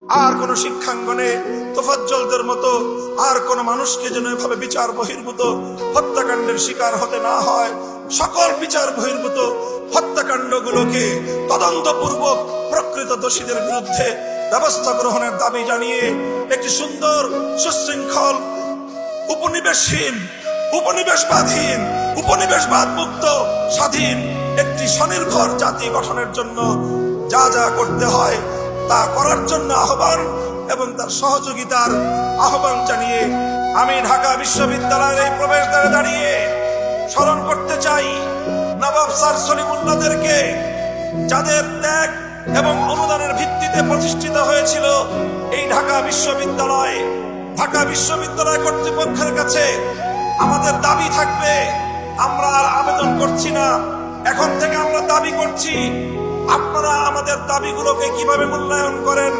আর কোন শিক্ষাঙ্গনে তোফাজ্জলদের মতো আর কোন মানুষকে যেন এভাবে বিচার বহির্ভূত হত্যাকাণ্ডের শিকার হতে না হয়। সকল বিচার বহির্ভূত হত্যাকাণ্ডগুলোকে তদন্তপূর্বক প্রকৃত দোষীদের বিরুদ্ধে ব্যবস্থা গ্রহণের দাবি জানিয়ে একটি সুন্দর সুশৃঙ্খল উপনিবেশহীন উপনিবেশবাদহীন উপনিবেশবাদ মুক্ত স্বাধীন একটি স্বনির্ভর জাতি গঠনের জন্য যা যা করতে হয় তা করার জন্য আহ্বান এবং তার সহযোগিতার আহ্বান জানিয়ে আমি ঢাকা বিশ্ববিদ্যালয়ের এই প্রবেশদ্বারে দাঁড়িয়ে স্মরণ করতে চাই নবাব স্যার সলিমুল্লাহদেরকে, যাদের ত্যাগ এবং অনুদানের ভিত্তিতে প্রতিষ্ঠিত হয়েছিল এই ঢাকা বিশ্ববিদ্যালয়। ঢাকা বিশ্ববিদ্যালয় কর্তৃপক্ষের কাছে আমাদের দাবি থাকবে, আমরা আর আবেদন করছি না, এখন থেকে আমরা দাবি করছি, আপনারা আমাদের দাবিগুলোকে কিভাবে মূল্যায়ন করেন